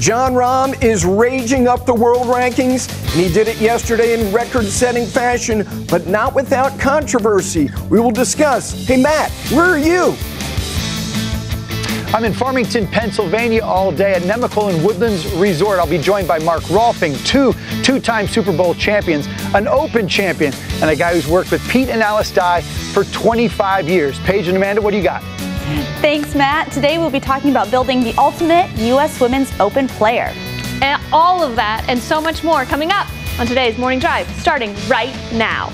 Jon Rahm is raging up the world rankings, and he did it yesterday in record-setting fashion, but not without controversy. We will discuss. Hey, Matt, where are you? I'm in Farmington, Pennsylvania all day at Nemacolin and Woodlands Resort. I'll be joined by Mark Rolfing, two-time Super Bowl champions, an Open champion, and a guy who's worked with Pete and Alice Dye for 25 years. Paige and Amanda, what do you got? Thanks, Matt. Today we'll be talking about building the ultimate U.S. Women's Open player. And all of that and so much more coming up on today's Morning Drive, starting right now.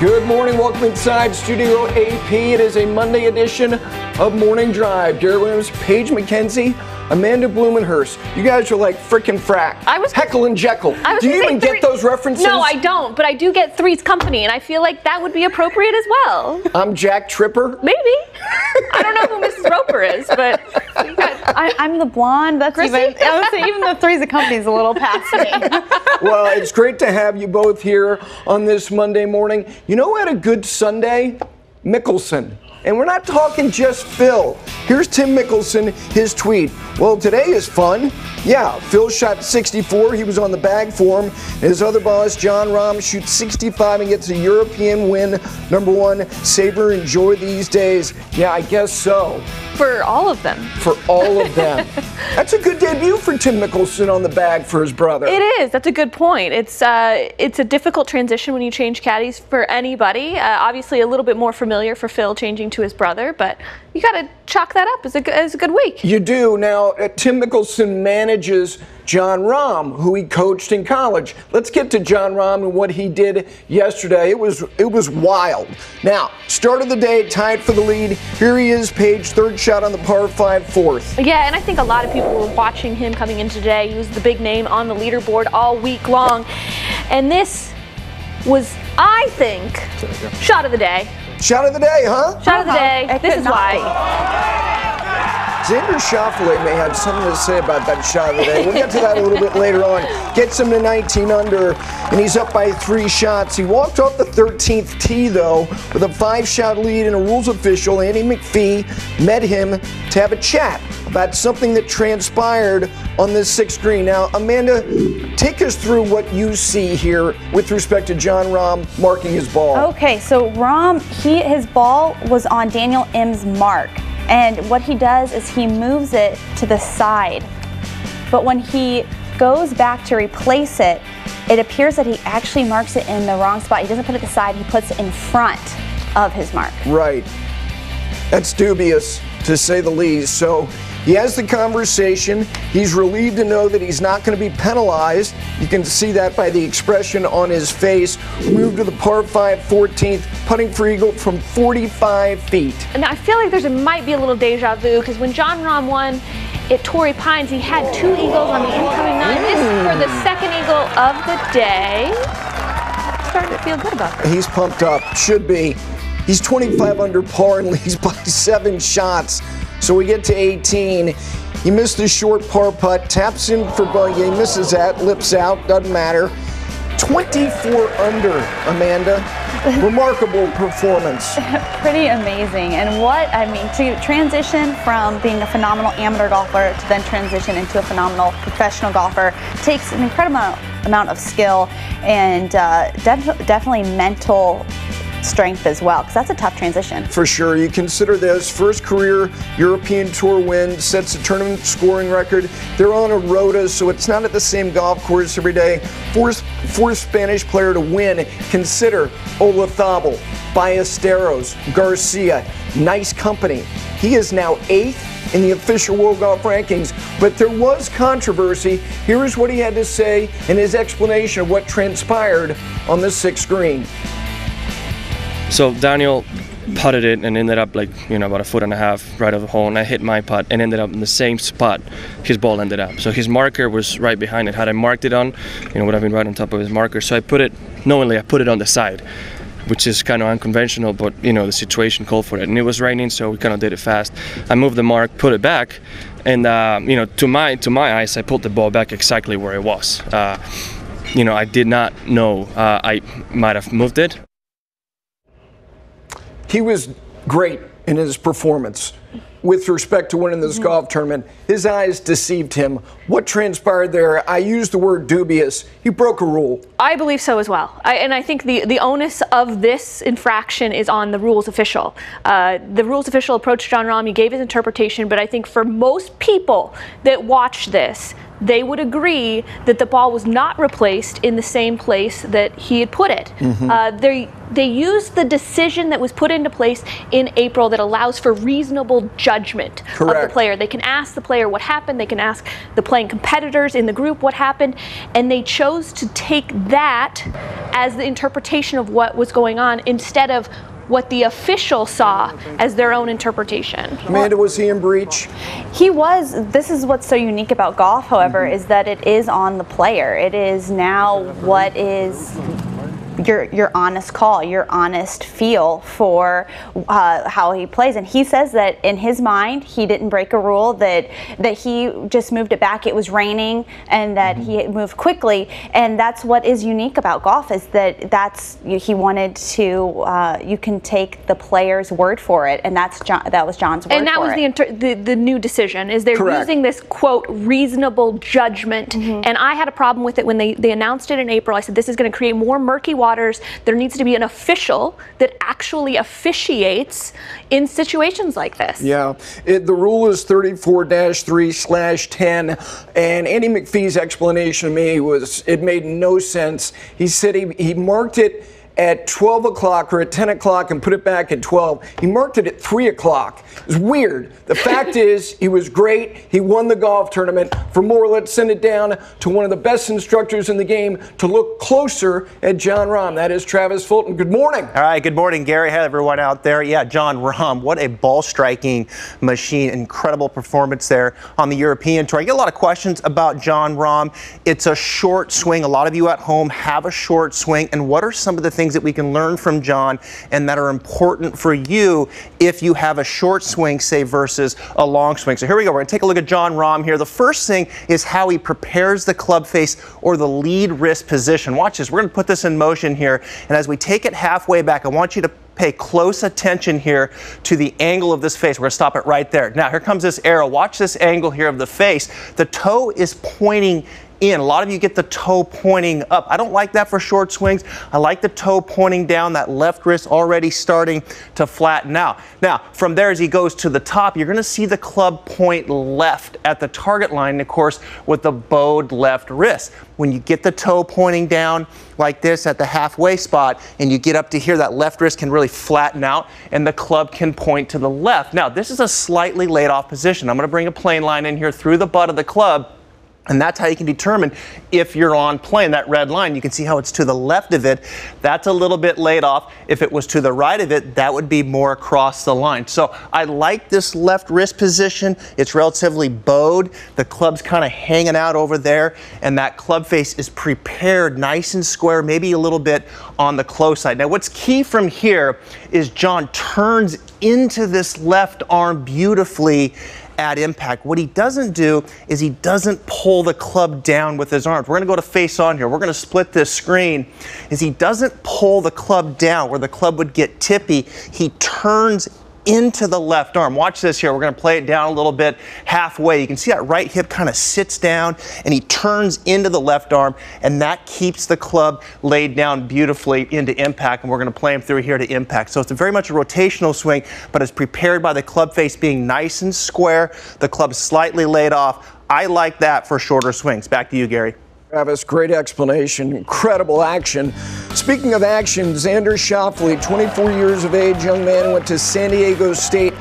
Good morning, welcome inside Studio AP. It is a Monday edition of Morning Drive. Garrett Williams, Paige McKenzie, Amanda Blumenhurst. You guys are like frickin' frack. Heckle and Jekyll. Do you even get those references? No, I don't, but I do get Three's Company, and I feel like that would be appropriate as well. I'm Jack Tripper. Maybe. I don't know who Mrs. Roper is, but I'm the blonde. That's even, I would say even the Three's Company is a little past me. Well, it's great to have you both here on this Monday morning. You know who had a good Sunday? Mickelson. And we're not talking just Phil. Here's Tim Mickelson, his tweet. Well, today is fun. Yeah, Phil shot 64. He was on the bag for him. His other boss, Jon Rahm, shoots 65 and gets a European win. #1, Saber, enjoy these days. Yeah, I guess so. For all of them. For all of them. That's a good debut for Tim Mickelson on the bag for his brother. It is. That's a good point. It's a difficult transition when you change caddies for anybody. Obviously, a little bit more familiar for Phil changing to his brother, but you got to chalk that up as a good week. You do. Now, Tim Mickelson manages Jon Rahm, who he coached in college. Let's get to Jon Rahm and what he did yesterday. It was wild. Now, start of the day, tied for the lead. Here he is, Paige, third shot on the par 5, fourth. Yeah, and I think a lot of people were watching him coming in today. He was the big name on the leaderboard all week long. And this was, I think, shot of the day. Shot of the day, huh? Shot of the day. This is why. Xander Schauffele may have something to say about that shot of the day. We'll get to that a little bit later on. Gets him to 19 under, and he's up by 3 shots. He walked off the 13th tee, though, with a 5-shot lead, and a rules official, Andy McPhee, met him to have a chat about something that transpired on this 6th green. Now, Amanda, take us through what you see here with respect to Jon Rahm marking his ball. Okay, so Rahm, his ball was on Daniel M's mark. And what he does is he moves it to the side. But when he goes back to replace it, it appears that he actually marks it in the wrong spot. He doesn't put it to the side, he puts it in front of his mark. Right. That's dubious, to say the least. So he has the conversation. He's relieved to know that he's not going to be penalized. You can see that by the expression on his face. Moved to the par 5, 14th, putting for eagle from 45 feet. And I feel like might be a little deja vu, because when Jon Rahm won at Torrey Pines, he had 2 eagles on the incoming 9. This is for the 2nd eagle of the day. Starting to feel good about this. He's pumped up. Should be. He's 25 under par and leads by 7 shots. So we get to 18. He missed the short par putt, taps in for bogey, he misses that, lips out, doesn't matter. 24 under, Amanda. Remarkable performance. Pretty amazing. And to transition from being a phenomenal amateur golfer to then transition into a phenomenal professional golfer takes an incredible amount of skill and definitely mental strength as well, because that's a tough transition. For sure. You consider this first career European Tour win, sets a tournament scoring record. They're on a rota, so it's not at the same golf course every day. Fourth Spanish player to win. Consider Olazabal, Ballesteros, Garcia. Nice company. He is now 8th in the official World Golf Rankings, but there was controversy. Here is what he had to say in his explanation of what transpired on the 6th green. So Daniel putted it and ended up about 1.5 feet right of the hole, and I hit my putt and ended up in the same spot his ball ended up. So his marker was right behind it. Had I marked it on, would have been right on top of his marker. So I put it, knowingly I put it on the side. which is kind of unconventional, but you know, the situation called for it, and it was raining, so we kind of did it fast. I moved the mark, put it back, and you know, to my eyes, I put the ball back exactly where it was. You know, I did not know I might have moved it. He was great in his performance with respect to winning this golf tournament. His eyes deceived him. What transpired there? I used the word dubious. He broke a rule. I believe so as well. And I think the onus of this infraction is on the rules official. The rules official approached Jon Rahm. He gave his interpretation, but I think for most people that watch this, they would agree that the ball was not replaced in the same place that he had put it. They used the decision that was put into place in April that allows for reasonable judgment of the player. They can ask the player what happened. They can ask the playing competitors in the group what happened. And they chose to take that as the interpretation of what was going on instead of what the official saw as their own interpretation. Amanda, was he in breach? He was. This is what's so unique about golf, however, is that it is on the player. It is now what is your honest call, your honest feel for how he plays. And he says that in his mind, he didn't break a rule, that he just moved it back. It was raining, and that he moved quickly. And that's what is unique about golf, is that he wanted to. You can take the player's word for it, and that was Jon's word. And that was the new decision. Is they're using this quote reasonable judgment. And I had a problem with it when they announced it in April. I said this is going to create more murky waters. There needs to be an official that actually officiates in situations like this. Yeah, the rule is 34-3/10, and Andy McPhee's explanation to me was it made no sense. He said he marked it at 12 o'clock or at 10 o'clock and put it back at 12. He marked it at 3 o'clock. It was weird. The fact is, he was great. He won the golf tournament. For more, let's send it down to one of the best instructors in the game to look closer at Jon Rahm. That is Travis Fulton. Good morning. All right, good morning, Gary. Hi, everyone out there. Yeah, Jon Rahm, what a ball-striking machine. Incredible performance there on the European Tour. I get a lot of questions about Jon Rahm. It's a short swing. A lot of you at home have a short swing. And what are some of the things that we can learn from Jon and that are important for you if you have a short swing, say, versus a long swing? So here we go. We're going to take a look at Jon Rahm here. The first thing is how he prepares the club face or the lead wrist position. Watch this. We're going to put this in motion here. And as we take it halfway back, I want you to pay close attention here to the angle of this face. We're going to stop it right there. Now, here comes this arrow. Watch this angle here of the face. The toe is pointing in. A lot of you get the toe pointing up. I don't like that for short swings. I like the toe pointing down, that left wrist already starting to flatten out. Now, from there as he goes to the top, you're going to see the club point left at the target line, of course, with the bowed left wrist. When you get the toe pointing down like this at the halfway spot and you get up to here, that left wrist can really flatten out and the club can point to the left. Now, this is a slightly laid off position. I'm going to bring a plane line in here through the butt of the club. And that's how you can determine if you're on plane. That red line, you can see how it's to the left of it. That's a little bit laid off. If it was to the right of it, that would be more across the line. So I like this left wrist position. It's relatively bowed. The club's kind of hanging out over there, and that club face is prepared nice and square, maybe a little bit on the close side. Now, what's key from here is Jon turns into this left arm beautifully at impact. What he doesn't do is he doesn't pull the club down with his arms. We're going to go to face on here. We're going to split this screen. Is he doesn't pull the club down where the club would get tippy. He turns into the left arm. Watch this here. We're going to play it down a little bit halfway. You can see that right hip kind of sits down and he turns into the left arm, and that keeps the club laid down beautifully into impact, and we're going to play him through here to impact. So it's very much a rotational swing, but it's prepared by the club face being nice and square, the club slightly laid off. I like that for shorter swings. Back to you, Gary. Travis, great explanation. Incredible action. Speaking of action, Xander Schauffele, 24 years of age, young man, went to San Diego State.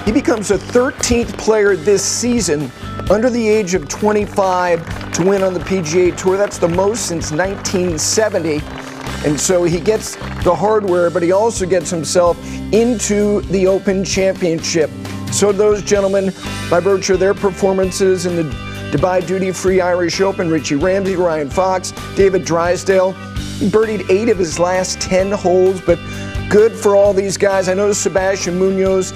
He becomes the 13th player this season under the age of 25 to win on the PGA Tour. That's the most since 1970. And so he gets the hardware, but he also gets himself into the Open Championship. So those gentlemen, by virtue of their performances in the Dubai Duty Free Irish Open, Richie Ramsey, Ryan Fox, David Drysdale. He birdied 8 of his last 10 holes, but good for all these guys. I noticed Sebastian Munoz,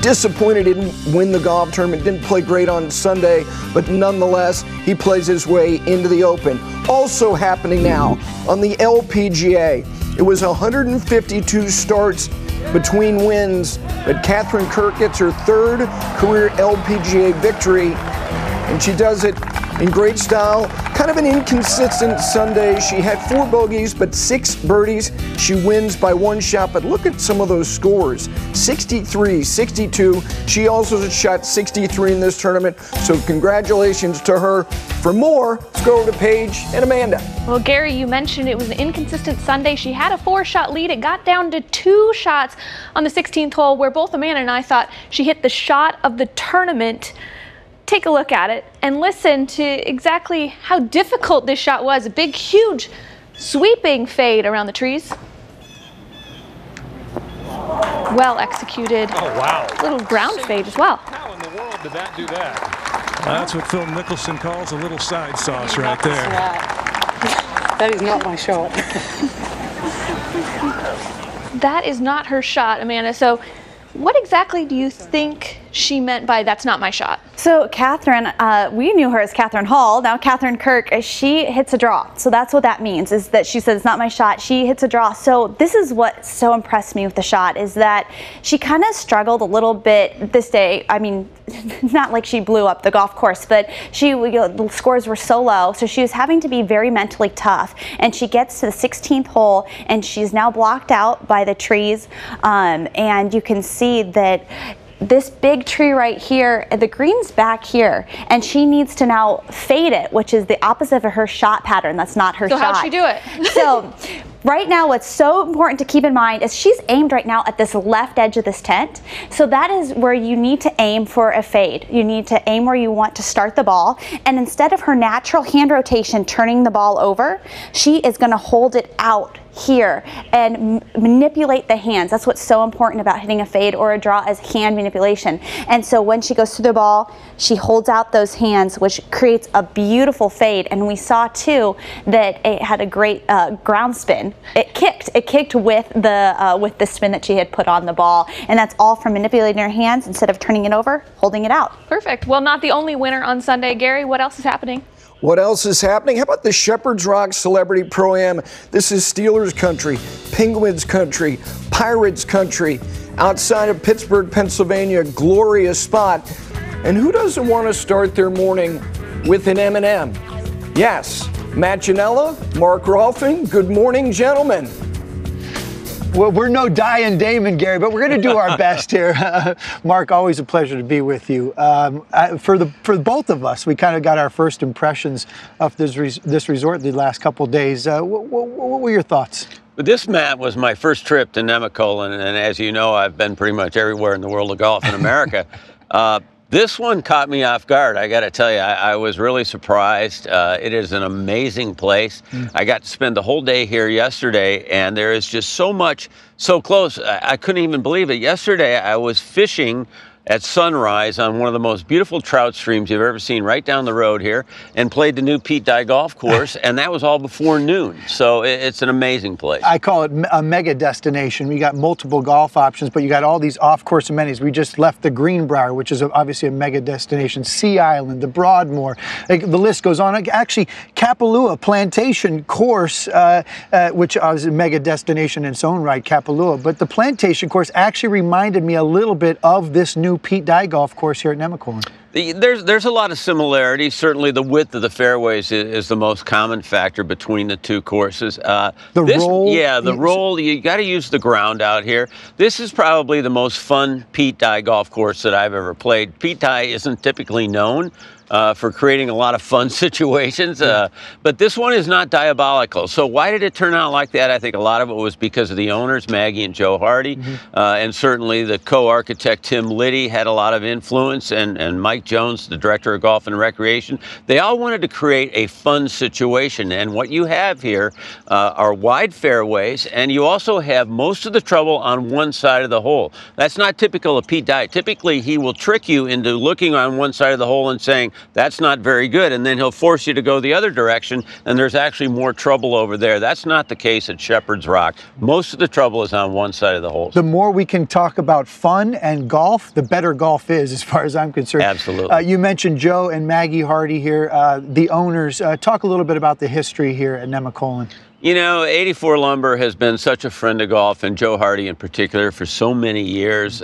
disappointed he didn't win the golf tournament, didn't play great on Sunday, but nonetheless, he plays his way into the Open. Also happening now on the LPGA, it was 152 starts between wins, but Catherine Kirk gets her 3rd career LPGA victory, and she does it in great style. Kind of an inconsistent Sunday. She had 4 bogeys, but 6 birdies. She wins by 1 shot, but look at some of those scores. 63, 62. She also shot 63 in this tournament, so congratulations to her. For more, let's go over to Paige and Amanda. Well, Gary, you mentioned it was an inconsistent Sunday. She had a 4-shot lead. It got down to 2 shots on the 16th hole, where both Amanda and I thought she hit the shot of the tournament. Take a look at it and listen to exactly how difficult this shot was. A big, huge, sweeping fade around the trees. Well executed. Oh, wow. Little ground fade as well. How in the world did that do that? That's what Phil Mickelson calls a little side sauce right there. That is not my shot. That is not her shot, Amanda. So what exactly do you think she meant by "that's not my shot"? So Catherine, we knew her as Catherine Hall. Now Catherine Kirk, she hits a draw. So that's what that means, is that she says it's not my shot. She hits a draw. So this is what so impressed me with the shot, is that she kind of struggled a little bit this day. I mean, not like she blew up the golf course, but the scores were so low. So she was having to be very mentally tough. And she gets to the 16th hole, and she's now blocked out by the trees. And you can see that this big tree right here, the green's back here, and she needs to now fade it, which is the opposite of her shot pattern. That's not her shot. So how'd she do it? So right now, what's so important to keep in mind is she's aimed right now at this left edge of this tent. So that is where you need to aim for a fade. You need to aim where you want to start the ball. And instead of her natural hand rotation turning the ball over, she is going to hold it out here and manipulate the hands. That's what's so important about hitting a fade or a draw, is hand manipulation. And so when she goes through the ball, she holds out those hands, which creates a beautiful fade. And we saw too that it had a great ground spin. It kicked with the spin that she had put on the ball, and that's all from manipulating her hands instead of turning it over, holding it out. Perfect. Well, not the only winner on Sunday. Gary, what else is happening? What else is happening? How about the Shepherd's Rock Celebrity Pro-Am? This is Steelers country, Penguins country, Pirates country, outside of Pittsburgh, Pennsylvania, glorious spot. And who doesn't want to start their morning with an M&M? Yes, Matt Ginella, Mark Rolfing. Good morning, gentlemen. Well, we're no Diane Damon, Gary, but we're going to do our best here. Mark, always a pleasure to be with you. For both of us, we kind of got our first impressions of this resort the last couple of days. What were your thoughts? This, Matt, was my first trip to Nemacolin, and as you know, I've been pretty much everywhere in the world of golf in America. This one caught me off guard. I got to tell you, I was really surprised. It is an amazing place. I got to spend the whole day here yesterday, and there is just so much so close. I couldn't even believe it. Yesterday, I was fishing at sunrise on one of the most beautiful trout streams you've ever seen right down the road here, and played the new Pete Dye golf course, and that was all before noon. So it's an amazing place. I call it a mega destination. We got multiple golf options, but you got all these off-course amenities. We just left the Greenbrier, which is obviously a mega destination, Sea Island, the Broadmoor, the list goes on. Actually, Kapalua Plantation course, which is a mega destination in its own right, Kapalua, but the Plantation course actually reminded me a little bit of this new Pete Dye golf course here at Nemacolin. There's a lot of similarities. Certainly the width of the fairways is the most common factor between the two courses. Roll? Yeah, the roll, you got to use the ground out here. This is probably the most fun Pete Dye golf course that I've ever played. Pete Dye isn't typically known for creating a lot of fun situations, but this one is not diabolical. So why did it turn out like that? I think a lot of it was because of the owners, Maggie and Joe Hardy, and certainly the co-architect Tim Liddy had a lot of influence, and Mike Jones, the director of golf and recreation. They all wanted to create a fun situation, and what you have here are wide fairways, and you also have most of the trouble on one side of the hole. That's not typical of Pete Dye. Typically, he will trick you into looking on one side of the hole and saying, that's not very good. And then he'll force you to go the other direction, and there's actually more trouble over there. That's not the case at Shepherd's Rock. Most of the trouble is on one side of the holes. The more we can talk about fun and golf, the better golf is, as far as I'm concerned. Absolutely. You mentioned Joe and Maggie Hardy here, the owners. Talk a little bit about the history here at Nemacolin. You know, 84 Lumber has been such a friend of golf, and Joe Hardy in particular, for so many years.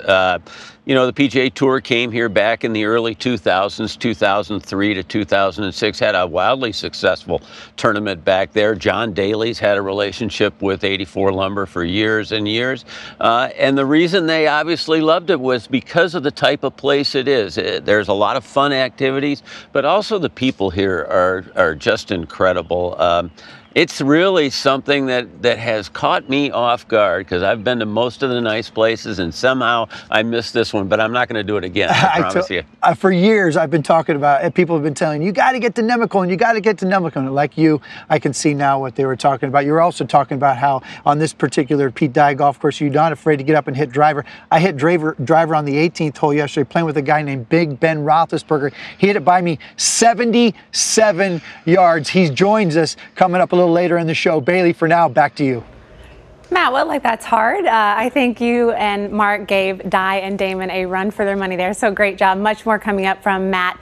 You know, the PGA Tour came here back in the early 2000s, 2003 to 2006, had a wildly successful tournament back there. John Daly's had a relationship with 84 Lumber for years and years. And the reason they obviously loved it was because of the type of place it is. There's a lot of fun activities, but also the people here are just incredible. It's really something that has caught me off guard, because I've been to most of the nice places, and somehow I missed this one, but I'm not going to do it again, I promise you. For years, I've been talking about, people have been telling you got to get to Nemacolin, you got to get to Nemacolin. Like you, I can see now what they were talking about. You were also talking about how on this particular Pete Dye golf course, you're not afraid to get up and hit driver. I hit driver on the 18th hole yesterday, playing with a guy named Big Ben Roethlisberger. He hit it by me 77 yards. He joins us coming up a little later in the show. Bailey, for now, back to you. Matt, well, like that's hard. I think you and Mark gave Dye and Damon a run for their money there. So great job. Much more coming up from Matt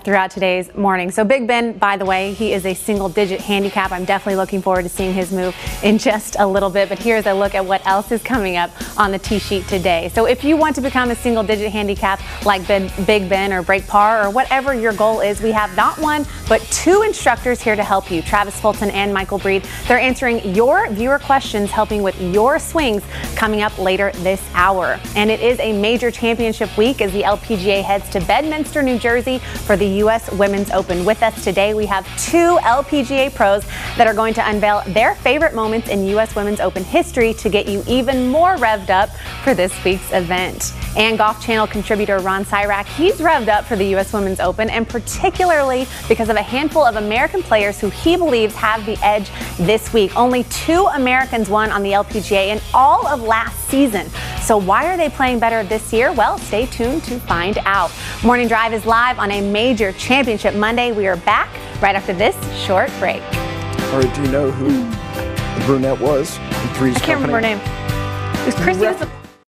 throughout today's morning. So Big Ben, by the way, he is a single-digit handicap. I'm definitely looking forward to seeing his move in just a little bit. But here's a look at what else is coming up on the tee sheet today. So if you want to become a single-digit handicap like Big Ben or Break Par or whatever your goal is, we have not one but two instructors here to help you, Travis Fulton and Michael Breed. They're answering your viewer questions, helping with your swings coming up later this hour. And it is a major championship week as the LPGA heads to Bedminster, New Jersey for the U.S. Women's Open. With us today, we have two LPGA pros that are going to unveil their favorite moments in U.S. Women's Open history to get you even more revved up for this week's event. And Golf Channel contributor Ron Syrak, he's revved up for the U.S. Women's Open, and particularly because of a handful of American players who he believes have the edge this week. Only 2 Americans won on the LPGA in all of last season. So why are they playing better this year? Well, stay tuned to find out. Morning Drive is live on a major championship Monday. We are back right after this short break. All right, do you know who the brunette was? I can't remember her name. It was Chrissy.